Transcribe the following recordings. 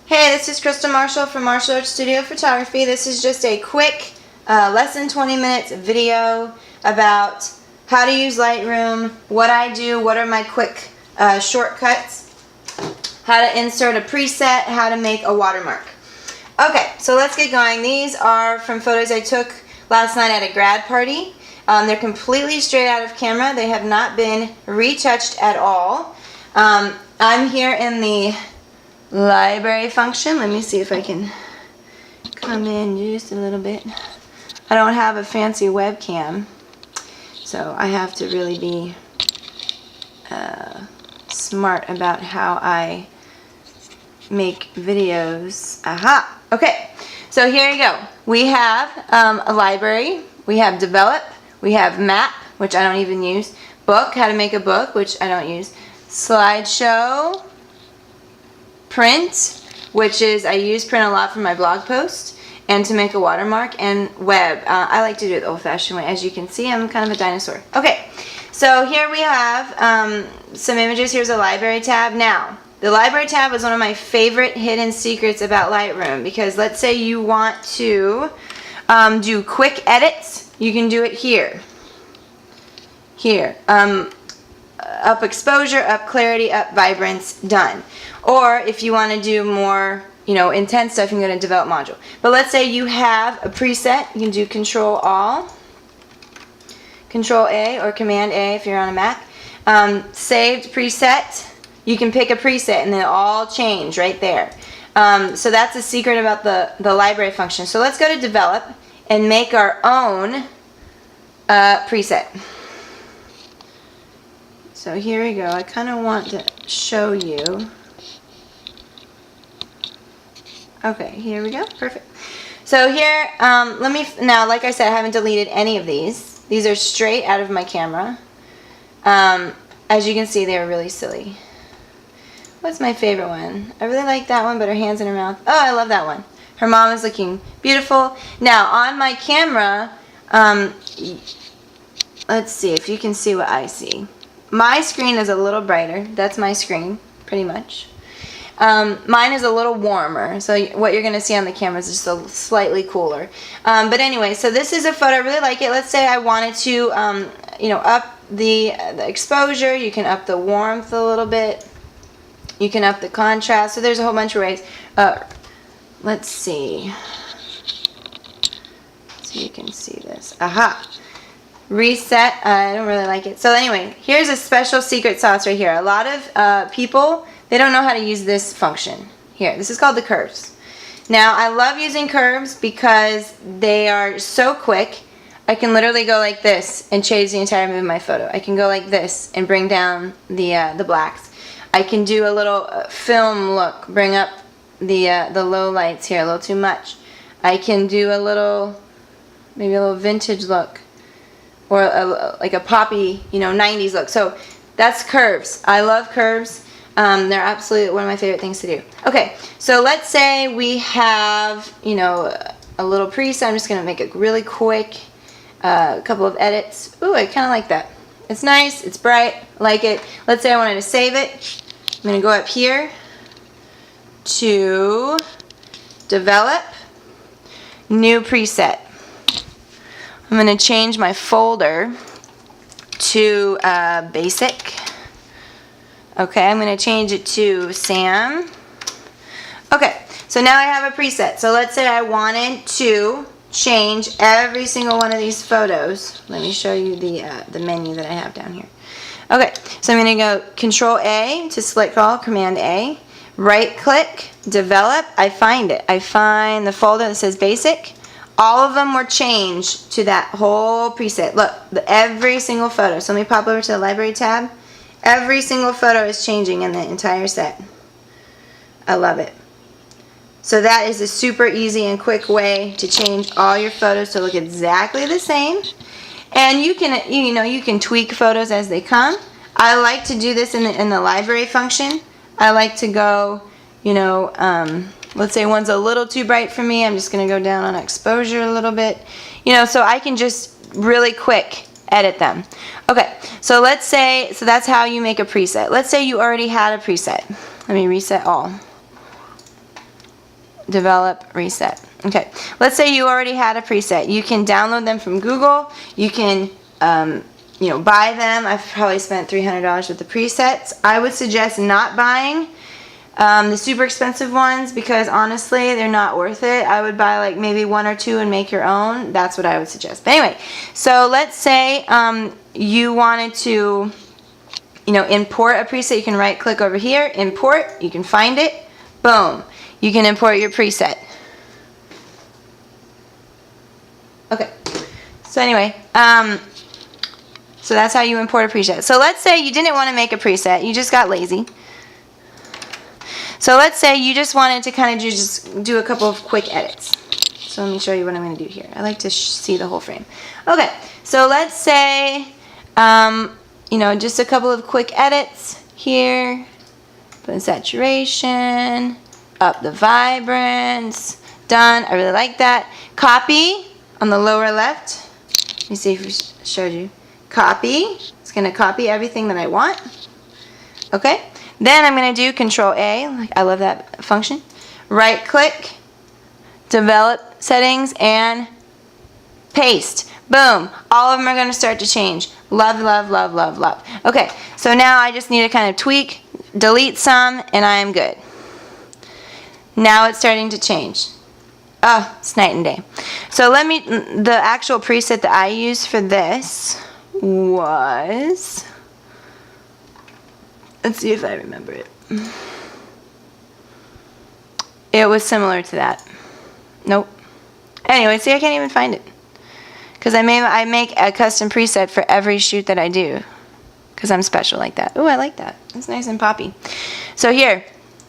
Hey, this is Crystal Marshall from Marshall Art Studio Photography. This is just a quick, less than 20 minutes video about how to use Lightroom, what I do, what are my quick shortcuts, how to insert a preset, how to make a watermark. Okay, so let's get going. These are from photos I took last night at a grad party. They're completely straight out of camera. They have not been retouched at all. I'm here in the library function. Let me see if I can come in just a little bit. I don't have a fancy webcam, so I have to really be smart about how I make videos. Aha! Okay, so here you go. We have a library, we have develop, we have map, which I don't even use, book, how to make a book, which I don't use, slideshow, print, which is I use print a lot for my blog post and to make a watermark, and web. I like to do it the old-fashioned way. As you can see, I'm kind of a dinosaur. Okay, so here we have some images. Here's a library tab. Now, the library tab was one of my favorite hidden secrets about Lightroom, because let's say you want to do quick edits. You can do it here. Here. Up exposure, up clarity, up vibrance, done. Or if you want to do more, intense stuff, you can go to develop module. But let's say you have a preset. You can do Control All, Control A, or Command A if you're on a Mac. Saved preset. You can pick a preset and they'll all change right there. So that's the secret about the library function. So let's go to develop and make our own preset. So here we go. I kind of want to show you. Okay, here we go. Perfect. So here, now, like I said, I haven't deleted any of these. These are straight out of my camera. As you can see, they are really silly. What's my favorite one? I really like that one, but her hand's in her mouth. Oh, I love that one. Her mom is looking beautiful. Now, on my camera, let's see if you can see what I see. My screen is a little brighter. That's my screen, pretty much. Mine is a little warmer, so what you're going to see on the camera is just a slightly cooler. But anyway, so this is a photo. I really like it. Let's say I wanted to, up the exposure. You can up the warmth a little bit. You can up the contrast. So there's a whole bunch of ways. Let's see. So you can see this. Aha. Reset. I don't really like it. So anyway, here's a special secret sauce right here. A lot of people, they don't know how to use this function. Here, this is called the curves. Now, I love using curves because they are so quick. I can literally go like this and change the entire mood of my photo. I can go like this and bring down the blacks. I can do a little film look, bring up the low lights here a little too much. I can do a little, maybe a little vintage look, or like a poppy, 90s look. So that's curves. I love curves. They're absolutely one of my favorite things to do. Okay, so let's say we have, a little preset. I'm just going to make a really quick couple of edits. Ooh, I kind of like that. It's nice. It's bright. I like it. Let's say I wanted to save it. I'm going to go up here to develop, new preset. I'm going to change my folder to basic. Okay, I'm going to change it to Sam. Okay, so now I have a preset. So let's say I wanted to change every single one of these photos. Let me show you the menu that I have down here. Okay, so I'm going to go Control A to select all, Command A. Right click, develop. I find it. I find the folder that says basic. All of them were changed to that whole preset. Look, every single photo. So let me pop over to the library tab. Every single photo is changing in the entire set. I love it. So that is a super easy and quick way to change all your photos to look exactly the same. And you can, you can tweak photos as they come. I like to do this in the library function. I like to go, let's say one's a little too bright for me. I'm just going to go down on exposure a little bit. So I can just really quick edit them. Okay, so let's say, so that's how you make a preset. Let's say you already had a preset. Let me reset all. develop, reset. Okay, let's say you already had a preset. You can download them from Google. You can, you know, buy them. I've probably spent $300 with the presets. I would suggest not buying the super expensive ones because honestly, they're not worth it. I would buy like maybe 1 or 2 and make your own. That's what I would suggest. But anyway, so let's say you wanted to, you know, import a preset. You can right click over here, import. You can find it. Boom. You can import your preset. Okay. So anyway, so that's how you import a preset. So let's say you didn't want to make a preset. You just got lazy. So let's say you just wanted to kind of just do a couple of quick edits. So let me show you what I'm going to do here. I like to see the whole frame. Okay. So let's say, you know, just a couple of quick edits here. Put in saturation, up the vibrance. Done. I really like that. Copy on the lower left. Let me see if I showed you. Copy. It's going to copy everything that I want. Okay. Then I'm going to do Control A. I love that function. Right click, develop settings, and paste. Boom. All of them are going to start to change. Love, love, love, love, love. Okay. So now I just need to kind of tweak, delete some, and I am good. Now it's starting to change. Oh, it's night and day. So the actual preset that I used for this was, let's see if I remember it. It was similar to that. Nope. Anyway, see, I can't even find it. Because I make a custom preset for every shoot that I do. Because I'm special like that. Ooh, I like that. It's nice and poppy. So here,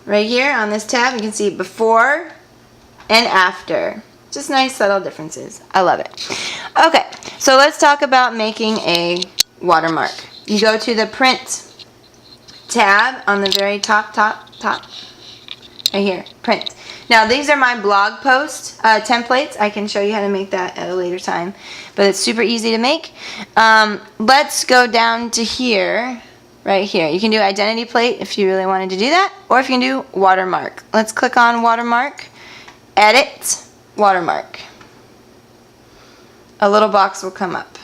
right here on this tab, you can see before and after. Just nice subtle differences. I love it. Okay, so let's talk about making a watermark. You go to the print tab on the very top. Right here, print. Now these are my blog post templates. I can show you how to make that at a later time, but it's super easy to make. Let's go down to here, right here. You can do identity plate if you really wanted to do that, or if you can do watermark. Let's click on watermark, edit, watermark. A little box will come up.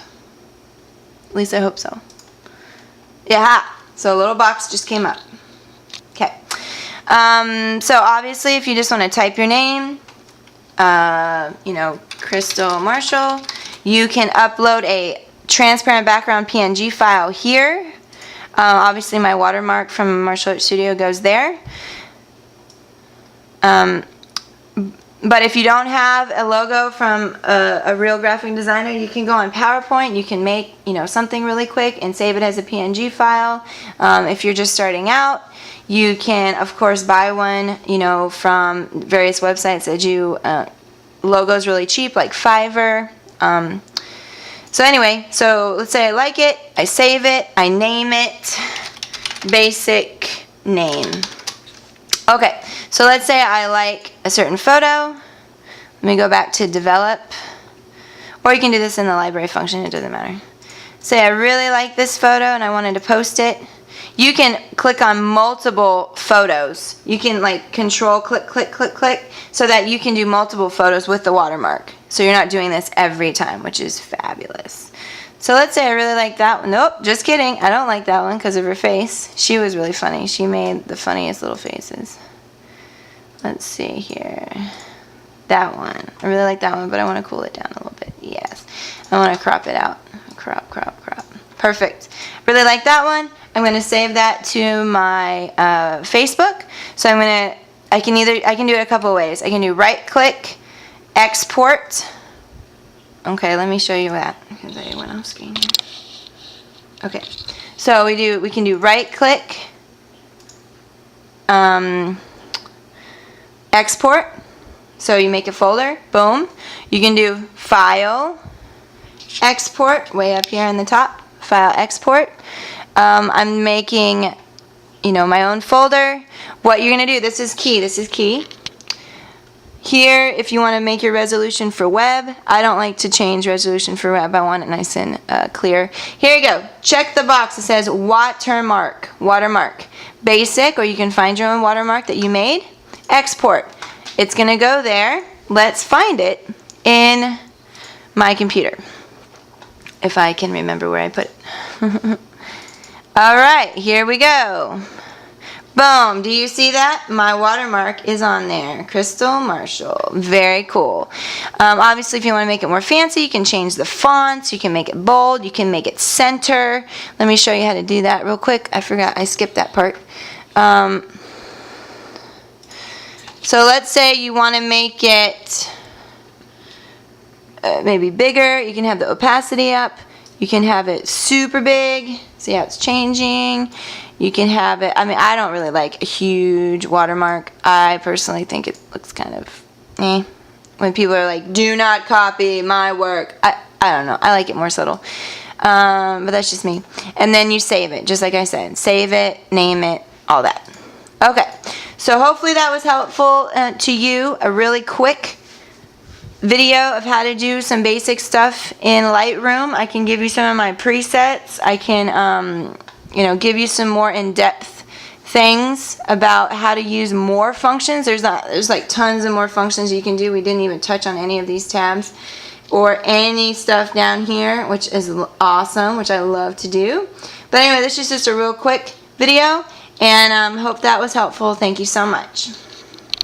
At least I hope so. Yeah, so a little box just came up. Okay. So obviously if you just want to type your name, you know, Crystal Marshall, you can upload a transparent background PNG file here. Obviously my watermark from Martial Arts Studio goes there. But if you don't have a logo from a real graphic designer, you can go on PowerPoint. You can make, you know, something really quick and save it as a PNG file. If you're just starting out, you can, of course, buy one, you know, from various websites that do logos really cheap, like Fiverr. So anyway, so let's say I like it, I save it, I name it, basic name. Okay, so let's say I like a certain photo. Let me go back to develop. Or you can do this in the library function, it doesn't matter. Say I really like this photo and I wanted to post it. You can click on multiple photos. You can like control click, click, click, click, so that you can do multiple photos with the watermark. So you're not doing this every time, which is fabulous. So let's say I really like that one. Nope, just kidding. I don't like that one because of her face. She was really funny. She made the funniest little faces. Let's see here. That one. I really like that one, but I want to cool it down a little bit. Yes. I want to crop it out. Crop, crop, crop. Perfect. Really like that one. I'm going to save that to my Facebook. So I can do it a couple of ways. I can do right click, export. Okay, let me show you that because I went off screen. Okay, so we can do right click, export. So you make a folder, boom. You can do file, export, way up here in the top, file, export. I'm making, you know, my own folder. What you're gonna do, this is key. Here, if you want to make your resolution for web, I don't like to change resolution for web. I want it nice and clear. Here you go. Check the box. It says watermark. Basic, or you can find your own watermark that you made. Export. it's gonna go there. Let's find it in my computer, if I can remember where I put it. All right, here we go. Boom, do you see that? My watermark is on there. Crystal Marshall, very cool. Obviously, if you want to make it more fancy, you can change the fonts, you can make it bold, you can make it center. Let me show you how to do that real quick. I forgot, I skipped that part. So let's say you want to make it maybe bigger. You can have the opacity up. You can have it super big. See how it's changing. You can have it, I mean, I don't really like a huge watermark. I personally think it looks kind of eh. When people are like, do not copy my work. I don't know. I like it more subtle. But that's just me. And then you save it, just like I said. Save it, name it, all that. Okay. So hopefully that was helpful to you. A really quick video of how to do some basic stuff in Lightroom. I can give you some of my presets. I can, you know, give you some more in-depth things about how to use more functions. There's like tons of more functions you can do. We didn't even touch on any of these tabs or any stuff down here, which is awesome, which I love to do. But anyway, this is just a real quick video, and hope that was helpful. Thank you so much.